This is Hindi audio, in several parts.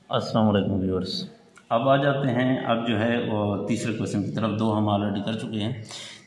अस्सलाम वालेकुम व्यूअर्स। अब आ जाते हैं, अब जो है वो तीसरे क्वेश्चन की तरफ। दो हम ऑलरेडी कर चुके हैं।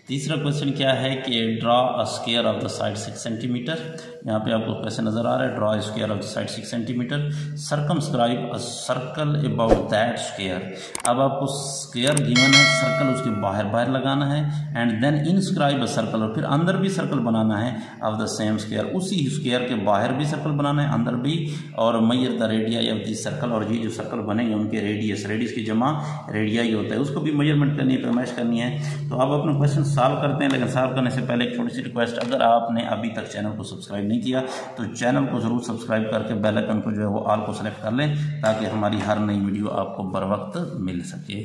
तीसरा क्वेश्चन क्या है कि draw a square of the side 6 centimetre. यहाँ पे आपको क्वेश्चन नज़र आ रहा है, draw a square of the side 6 centimetre, circumscribe a circle about that square. अब आपको स्क्वायर गिवन है, सर्कल उसके बाहर बाहर लगाना है, and then inscribe a circle, और फिर अंदर भी सर्कल बनाना है ऑफ द सेम स्क्वायर। उसी स्क्वायर के बाहर भी सर्कल बनाना है, अंदर भी, और measure the radii of this circle, और ये जो सर्कल बनेंगे उनके रेडियस, रेडियस की जमा रेडियाई होता है, उसको भी मेजरमेंट करनी है, पैमाइश करनी है। तो अब अपना क्वेश्चन सॉल्व करते हैं, लेकिन सॉल्व करने से पहले एक छोटी सी रिक्वेस्ट, अगर आपने अभी तक चैनल को सब्सक्राइब नहीं किया तो चैनल को ज़रूर सब्सक्राइब करके बेल आइकन को जो है वो ऑल को सेलेक्ट कर लें, ताकि हमारी हर नई वीडियो आपको बर वक्त मिल सके।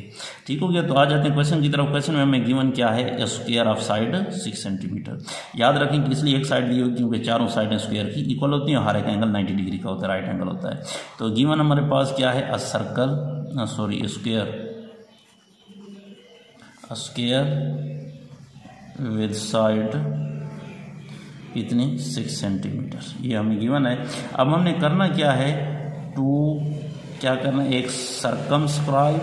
ठीक हो गया, तो आ जाते हैं क्वेश्चन की तरफ। क्वेश्चन में हमें गिवन क्या है, स्क्वायर ऑफ साइड 6 सेंटीमीटर। याद रखें कि इसलिए एक साइड दी हुई क्योंकि चारों साइडें स्क्वायर की इक्वल होती हैं, हर एक एंगल 90 डिग्री का होता है, राइट एंगल होता है। तो गिवन हमारे पास क्या है, स्क्वायर विद साइड कितनी 6 सेंटीमीटर, ये हमें गिवन है। अब हमने करना क्या है, क्या करना है, एक सर्कमस्क्राइब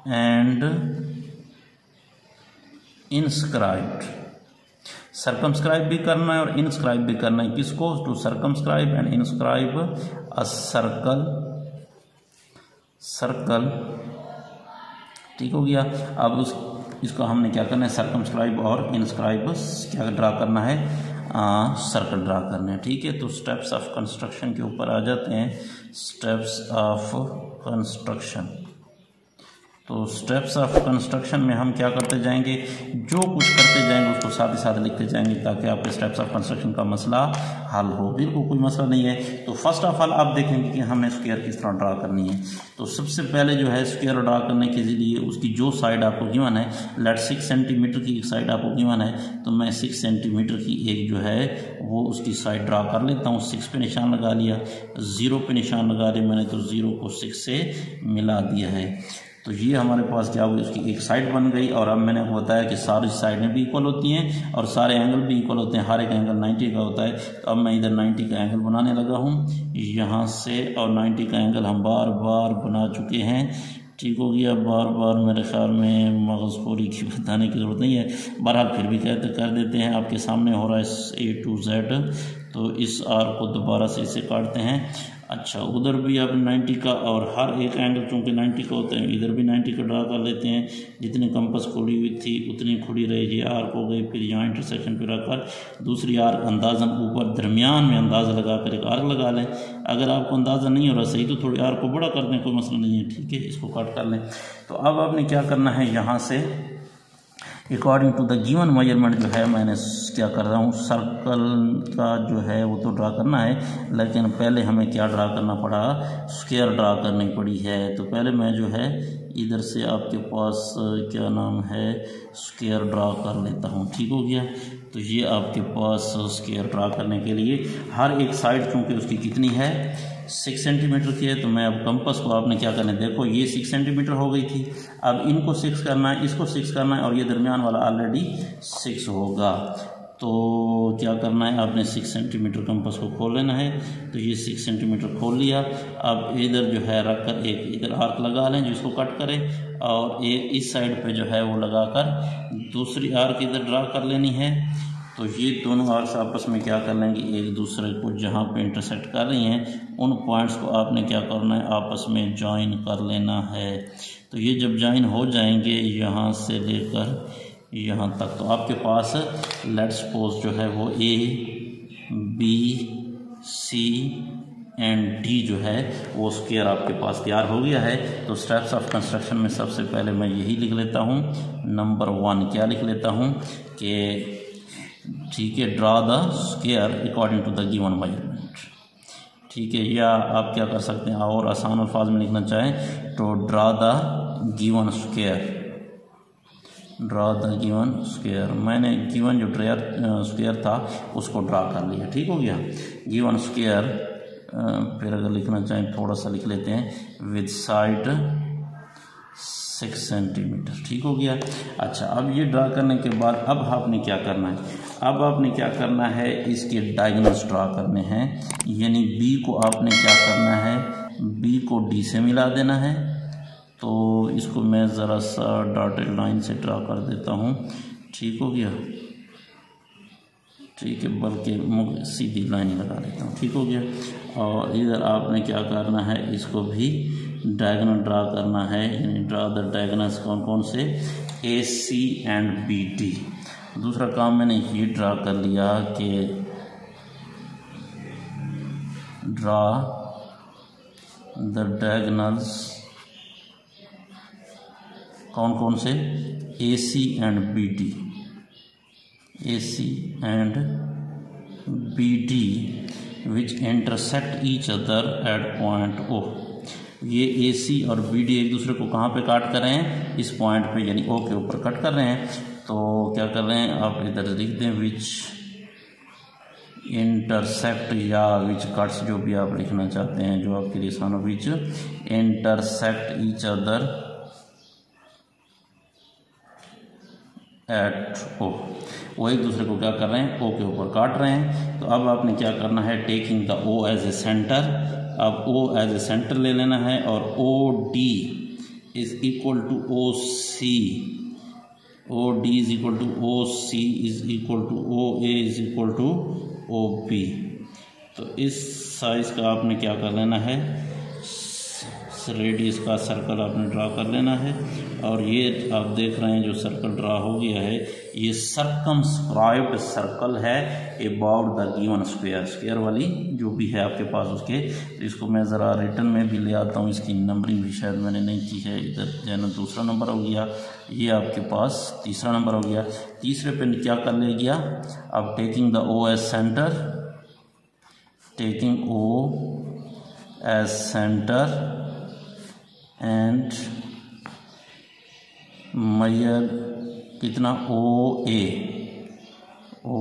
एंड इनस्क्राइब्ड। सर्कमस्क्राइब भी करना है और इनस्क्राइब भी करना है। किसको? To circumscribe and inscribe a circle. ठीक हो गया। अब इसको हमने क्या करना है, सर्कमस्क्राइब और इनस्क्राइब क्या ड्रा करना है, सर्कल ड्रा करना है। ठीक है, तो स्टेप्स ऑफ कंस्ट्रक्शन के ऊपर आ जाते हैं। स्टेप्स ऑफ कंस्ट्रक्शन, तो स्टेप्स ऑफ कंस्ट्रक्शन में हम क्या करते जाएंगे, जो कुछ करते जाएंगे उसको साथ ही साथ लिखते जाएंगे, ताकि आपके स्टेप्स ऑफ कंस्ट्रक्शन का मसला हल हो। बिल्कुल कोई मसला नहीं है। तो फर्स्ट ऑफ ऑल आप देखेंगे कि हमें स्क्वायर किस तरह ड्रा करनी है। तो सबसे पहले जो है स्क्वायर ड्रा करने के लिए उसकी जो साइड आपको गिवन है, लेट 6 सेंटीमीटर की एक साइड आपको गिवन है, तो मैं 6 सेंटीमीटर की एक जो है वो उसकी साइड ड्रा कर लेता हूँ। 6 पे निशान लगा लिया, 0 पे निशान लगा लिया मैंने, तो 0 को 6 से मिला दिया है। तो ये हमारे पास क्या होगी, उसकी एक साइड बन गई। और अब मैंने बताया कि सारी साइडें भी इक्वल होती हैं और सारे एंगल भी इक्वल होते हैं, हर एक एंगल 90 का होता है। तो अब मैं इधर 90 का एंगल बनाने लगा हूँ यहाँ से, और 90 का एंगल हम बार बार बना चुके हैं। ठीक हो गया, बार बार मेरे ख्याल में मगज़पोरी की बताने की ज़रूरत नहीं है, बहरहाल फिर भी कर देते हैं। आपके सामने हो रहा है A to Z, तो इस आर को दोबारा से इसे काटते हैं। अच्छा, उधर भी अब 90 का, और हर एक एंगल चूँकि 90 का होता है, इधर भी 90 का ड्रा कर लेते हैं। जितनी कंपास खुली हुई थी उतनी खुली रहेगी, आर्क हो गई। फिर यहाँ इंटरसेक्शन पे रखकर दूसरी आर्क अंदाज़न ऊपर दरमियान में अंदाज़ा लगा कर एक आर्क लगा लें। अगर आपको अंदाज़ा नहीं हो रहा सही तो थोड़ी आर्क को बड़ा कर दें, कोई मसला नहीं है। ठीक है, इसको कट कर लें। तो अब आपने क्या करना है, यहाँ से according to the given measurement जो है मैंने क्या कर रहा हूँ, सर्कल का जो है वो तो ड्रा करना है, लेकिन पहले हमें क्या ड्रा करना पड़ा, स्क्वायर ड्रा करनी पड़ी है। तो पहले मैं जो है इधर से आपके पास क्या नाम है, स्क्वायर ड्रा कर लेता हूँ। ठीक हो गया, तो ये आपके पास स्क्वायर ड्रा करने के लिए हर एक साइड चूँकि उसकी कितनी है, 6 सेंटीमीटर की है। तो मैं अब कंपास को आपने क्या करना है, देखो ये 6 सेंटीमीटर हो गई थी, अब इनको 6 करना है, इसको 6 करना है, और ये दरमियान वाला ऑलरेडी 6 होगा। तो क्या करना है, आपने 6 सेंटीमीटर कंपास को खोल लेना है। तो ये 6 सेंटीमीटर खोल लिया। अब इधर जो है रख कर एक इधर आर्क लगा लें जिसको कट करें, और एक इस साइड पे जो है वो लगाकर दूसरी आर्क इधर ड्रा कर लेनी है। तो ये दोनों आर्क्स आपस में क्या कर लेंगे, एक दूसरे को जहाँ पे इंटरसेक्ट कर रही हैं उन पॉइंट्स को आपने क्या करना है, आपस में ज्वाइन कर लेना है। तो ये जब ज्वाइन हो जाएंगे यहाँ से लेकर यहाँ तक, तो आपके पास लेट्स सपोज जो है वो A, B, C and D जो है वो स्क्वायर आपके पास तैयार हो गया है। तो स्टेप्स ऑफ कंस्ट्रक्शन में सबसे पहले मैं यही लिख लेता हूँ, नंबर 1 क्या लिख लेता हूँ कि ठीक है, draw the square according to the given measurement. ठीक है, या आप क्या कर सकते हैं और आसान अल्फाज में लिखना चाहें तो ड्रा द गिवन स्क्वायर। मैंने गिवन जो स्क्वायर था उसको ड्रा कर लिया। ठीक हो गया, गिवन स्क्वायर। फिर अगर लिखना चाहें थोड़ा सा लिख लेते हैं, विद साइड 6 सेंटीमीटर। ठीक हो गया। अच्छा, अब ये ड्रा करने के बाद अब आपने क्या करना है, अब आपने क्या करना है, इसके डायगोनल्स ड्रा करने हैं। यानी बी को आपने क्या करना है, बी को डी से मिला देना है। तो इसको मैं ज़रा सा डॉटेड लाइन से ड्रा कर देता हूँ। ठीक हो गया, ठीक है, बल्कि सीधी लाइन लगा देता हूँ। ठीक हो गया। और इधर आपने क्या करना है, इसको भी डायगोनल ड्रा करना है। यानी ड्रा द डायगोनल्स कौन कौन से, A C and B D. दूसरा काम मैंने ये ड्रा कर लिया कि ड्रा द डायगोनल्स कौन कौन से, A C and B D, A C and B D which intersect each other at point O. ये ए सी और बी डी एक दूसरे को कहाँ पे काट कर रहे हैं, इस पॉइंट पे, यानी ओ के ऊपर कट कर रहे हैं। तो क्या कर रहे हैं, आप इधर लिख दें विच इंटरसेक्ट या विच कट्स, जो भी आप लिखना चाहते हैं, जो आपके लिए आसान हो। Which intersect each other at O, वो एक दूसरे को क्या कर रहे हैं, ओ के ऊपर काट रहे हैं। तो अब आपने क्या करना है, taking the O as a centre, अब ओ एज ए सेंटर ले लेना है। और O D is equal to O C, O D is equal to O C is equal to O A is equal to O B. तो इस साइज का आपने क्या कर लेना है, रेडियस का सर्कल आपने ड्रा कर लेना है। और ये आप देख रहे हैं जो सर्कल ड्रा हो गया है, ये सर्कमस्क्राइब्ड सर्कल है about the given square, square वाली जो भी है आपके पास उसके। तो इसको मैं ज़रा रिटर्न में भी ले आता हूँ, इसकी नंबरिंग भी शायद मैंने नहीं की है। इधर जो है ना दूसरा नंबर हो गया, ये आपके पास तीसरा नंबर हो गया। तीसरे पे क्या कर ले गया, अब taking the O as centre, taking O as centre and measure कितना, O A, O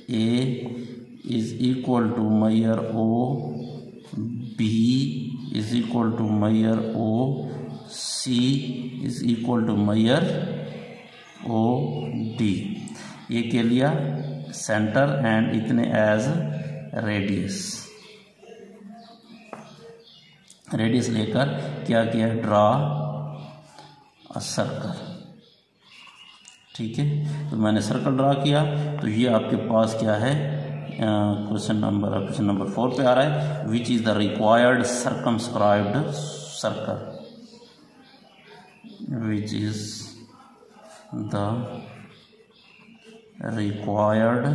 A is equal to measure O B is equal to measure O C is equal to measure O D. ये के लिया सेंटर एंड इतने एज रेडियस, रेडियस लेकर क्या किया, ड्रा अ सर्कल। ठीक है, तो मैंने सर्कल ड्रा किया। तो ये आपके पास क्या है, क्वेश्चन नंबर 4 पे आ रहा है, which is the required circumscribed circle, which is the required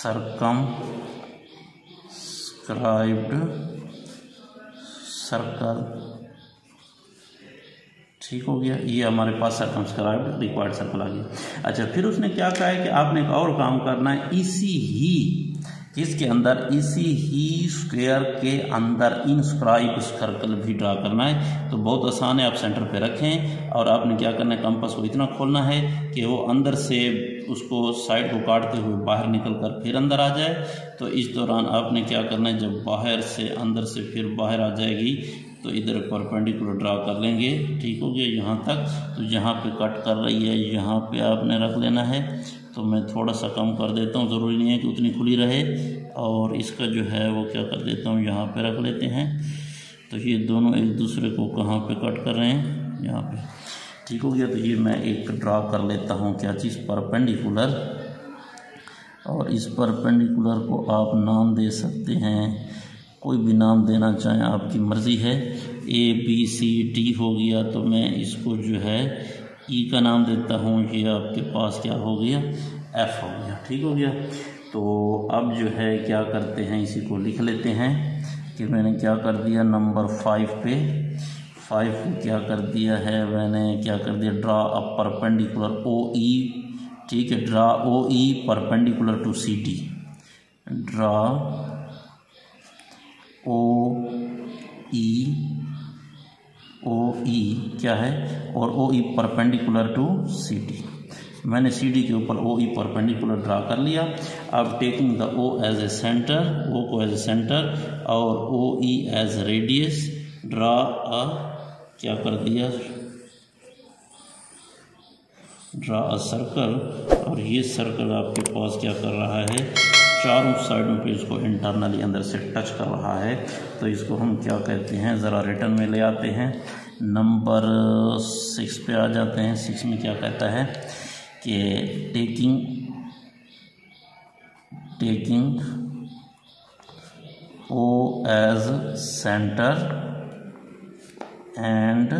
circumscribed circle. ठीक हो गया, ये हमारे पास सर्कमस्क्राइब्ड रिक्वायर्ड सर्कल आ गया। अच्छा, फिर उसने क्या कहा है कि आपने एक और काम करना है, इसी ही किसके अंदर, इसी ही स्क्वायर के अंदर इनस्क्राइब सर्कल भी ड्रा करना है। तो बहुत आसान है, आप सेंटर पे रखें और आपने क्या करना है, कंपास को इतना खोलना है कि वो अंदर से उसको साइड को काटते हुए बाहर निकल कर फिर अंदर आ जाए। तो इस दौरान आपने क्या करना है, जब बाहर से अंदर से फिर बाहर आ जाएगी तो इधर परपेंडिकुलर ड्रा कर लेंगे। ठीक हो गया यहाँ तक। तो जहाँ पे कट कर रही है यहाँ पे आपने रख लेना है। तो मैं थोड़ा सा कम कर देता हूँ, ज़रूरी नहीं है कि उतनी खुली रहे। और इसका जो है वो क्या कर देता हूँ, यहाँ पे रख लेते हैं। तो ये दोनों एक दूसरे को कहाँ पे कट कर रहे हैं, यहाँ पे। ठीक हो गया। तो ये मैं एक ड्रा कर लेता हूँ, क्या चीज़, परपेंडिकुलर। और इस परपेंडिकुलर को आप नाम दे सकते हैं, कोई भी नाम देना चाहें आपकी मर्ज़ी है। ABCD हो गया, तो मैं इसको जो है E का नाम देता हूँ। ये आपके पास क्या हो गया, F हो गया। ठीक हो गया। तो अब जो है क्या करते हैं, इसी को लिख लेते हैं कि मैंने क्या कर दिया, नंबर 5 पे क्या कर दिया है, मैंने क्या कर दिया, ड्रा अ परपेंडिकुलर OE। ठीक है, draw OE perpendicular to CD, draw OE क्या है, और OE परपेंडिकुलर टू CD। मैंने CD के ऊपर OE परपेंडिकुलर ड्रा कर लिया। अब taking the O as a centre, O को एज ए सेंटर और OE as radius, draw a क्या कर दिया, ड्रा अ सर्कल, और ये सर्कल आपके पास क्या कर रहा है, चारों साइडों पे इसको इंटरनली अंदर से टच कर रहा है। तो इसको हम क्या कहते हैं, ज़रा रिटर्न में ले आते हैं, नंबर 6 पे आ जाते हैं। 6 में क्या कहता है कि taking O as centre and,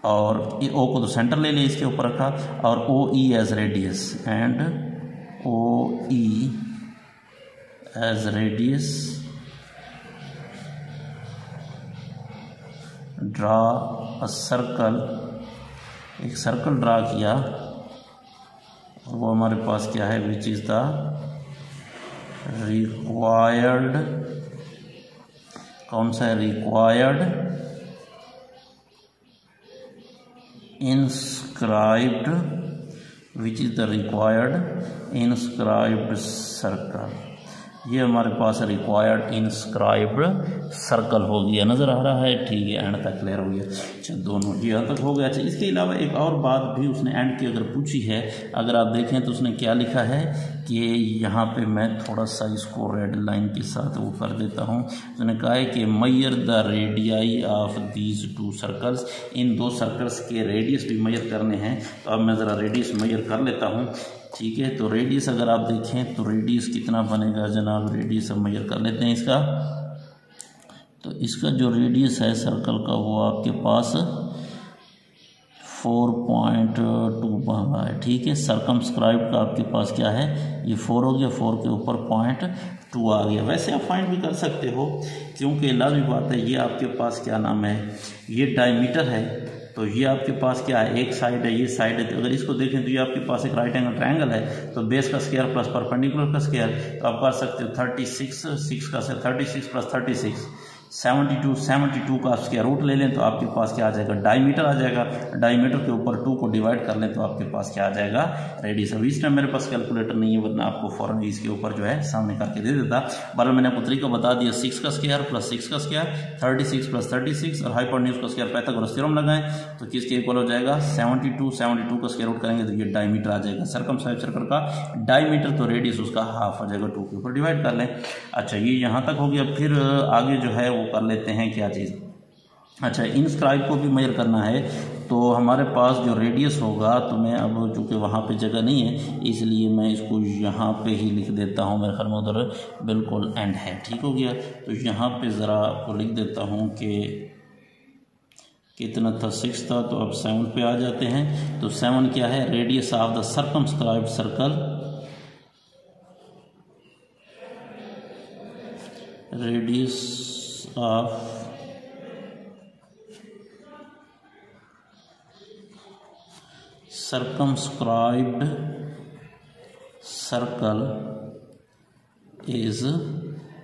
और O को तो सेंटर ले लिया, इसके ऊपर रखा, और OE as radius and OE as radius, draw a circle, एक सर्कल ड्रा किया, और वो हमारे पास क्या है, विच इज द रिक्वायर्ड, कौन सा है, required inscribed, which is the required inscribed circle. ये हमारे पास रिक्वायर्ड इंस्क्राइब्ड सर्कल हो गया, नज़र आ रहा है, ठीक है, एंड तक क्लियर हो गया। अच्छा, दोनों यहाँ तक हो गया। अच्छा, इसके अलावा एक और बात भी उसने एंड की अगर पूछी है, अगर आप देखें तो उसने क्या लिखा है कि यहाँ पे मैं थोड़ा सा इसको रेड लाइन के साथ वो कर देता हूँ। उसने कहा है कि Maihar the radii of these 2 circles, in 2 circles के रेडियस भी मैयर करने हैं। तो अब मैं ज़रा रेडियस मैयर कर लेता हूँ, ठीक है। तो रेडियस अगर आप देखें तो रेडियस कितना बनेगा जनाब, रेडियस हम मेजर कर लेते हैं इसका। तो इसका जो रेडियस है सर्कल का वो आपके पास 4.2 बन रहा है, ठीक है। सर्कमस्क्राइब का आपके पास क्या है, ये 4 हो गया, 4 के ऊपर 0.2 आ गया। वैसे आप फाइंड भी कर सकते हो, क्योंकि लाजमी बात है, ये आपके पास क्या नाम है, ये डायमीटर है, तो ये आपके पास क्या है, एक साइड है, ये साइड है। तो अगर इसको देखें तो ये आपके पास एक राइट एंगल ट्रायंगल है, तो बेस का स्क्वायर प्लस परपेंडिकुलर का स्क्वायर, तो आप कर सकते हो 36, 6 का से 36 प्लस 36 72 का आप स्क्वायर रूट ले लें तो आपके पास क्या आ जाएगा, डायमीटर आ जाएगा। डायमीटर के ऊपर 2 को डिवाइड कर लें तो आपके पास क्या आ जाएगा, रेडियस। अभी इस टाइम मेरे पास कैलकुलेटर नहीं है, वरना आपको फौरन इसके ऊपर जो है सामने करके दे देता। बहरहाल मैंने आपको तरीका बता दिया, 6 का स्क्वायर प्लस 6 का स्क्वायर 36 प्लस 36, और हाइपोटेन्यूज का स्क्वायर पाइथागोरस थ्योरम लगाएं तो किसके इक्वल हो जाएगा, 72 का स्क्वायर रूट करेंगे तो ये डायमीटर आ जाएगा। सर्कमस्क्राइब सर्कल का डायमीटर, तो रेडियस उसका हाफ आ जाएगा, 2 के ऊपर डिवाइड कर लें। अच्छा, ये यहाँ तक हो गया। फिर आगे जो है वो कर लेते हैं क्या चीज़, अच्छा, इनस्क्राइब को भी मेजर करना है। तो हमारे पास जो रेडियस होगा, तो मैं अब चूँकि वहाँ पे जगह नहीं है इसलिए मैं इसको यहाँ पे ही लिख देता हूँ, मेरे ख्याल में उधर बिल्कुल एंड है, ठीक हो गया। तो यहाँ पे ज़रा आपको लिख देता हूँ कि कितना था, 6 था, तो अब 7 पे आ जाते हैं। तो 7 क्या है, radius of the circumscribed circle, radius of circumscribed circle is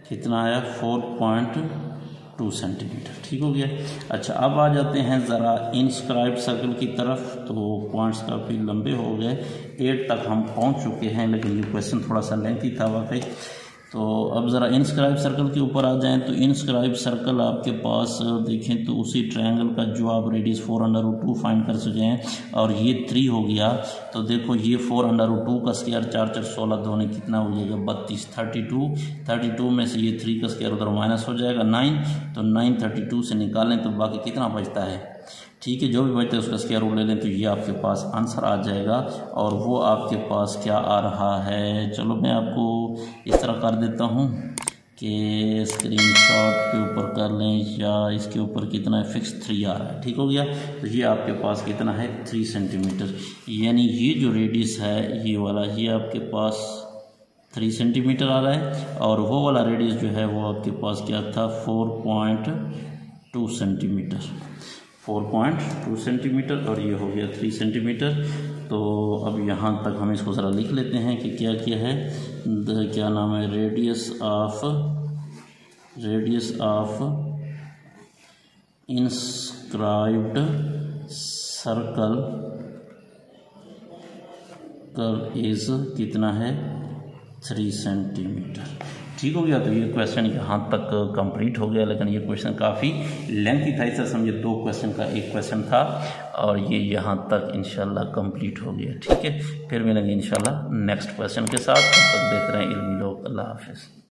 कितना आया, 4.2 सेंटीमीटर, ठीक हो गया। अच्छा, अब आ जाते हैं ज़रा इनस्क्राइब सर्कल की तरफ। तो पॉइंट्स काफ़ी लंबे हो गए, 8 तक हम पहुंच चुके हैं, लेकिन ये क्वेश्चन थोड़ा सा लेंथी था वाकई। तो अब ज़रा इनस्क्राइब सर्कल के ऊपर आ जाएं। तो इनस्क्राइब सर्कल आपके पास देखें तो उसी ट्रायंगल का जो आप रेडियस 4√2 फाइंड कर सके हैं, और ये 3 हो गया। तो देखो ये 4√2 का स्क्वायर 4 4 16 दोनों कितना हो जाएगा, 32, 32 में से ये 3 का स्क्वायर उधर माइनस हो जाएगा 9, तो 9 32 से निकालें तो बाकी कितना बचता है, ठीक है, जो भी बचता है उसका स्क्वायर रूट ले लें तो ये आपके पास आंसर आ जाएगा। और वो आपके पास क्या आ रहा है, चलो मैं आपको इस तरह कर देता हूँ कि स्क्रीनशॉट के ऊपर कर लें, या इसके ऊपर कितना है, फिक्स 3 आ रहा है, ठीक हो गया। तो ये आपके पास कितना है, 3 सेंटीमीटर, यानी ये जो रेडियस है ये वाला, ये आपके पास 3 सेंटीमीटर आ रहा है, और वो वाला रेडियस जो है वो आपके पास क्या था, 4.2 सेंटीमीटर, 4.2 सेंटीमीटर, और ये हो गया 3 सेंटीमीटर। तो अब यहाँ तक हम इसको ज़रा लिख लेते हैं कि क्या क्या है, क्या नाम है, radius of inscribed circle is कितना है, 3 सेंटीमीटर, ठीक हो गया। तो ये क्वेश्चन यहाँ तक कंप्लीट हो गया, लेकिन ये क्वेश्चन काफ़ी लेंथी था, इसे समझिए 2 क्वेश्चन का एक क्वेश्चन था और ये यहाँ तक इंशाल्लाह कंप्लीट हो गया। ठीक है, फिर मिलेंगे इंशाल्लाह नेक्स्ट क्वेश्चन के साथ। तब तक देख रहे हैं इल्मी लोग। अल्लाह हाफिज़।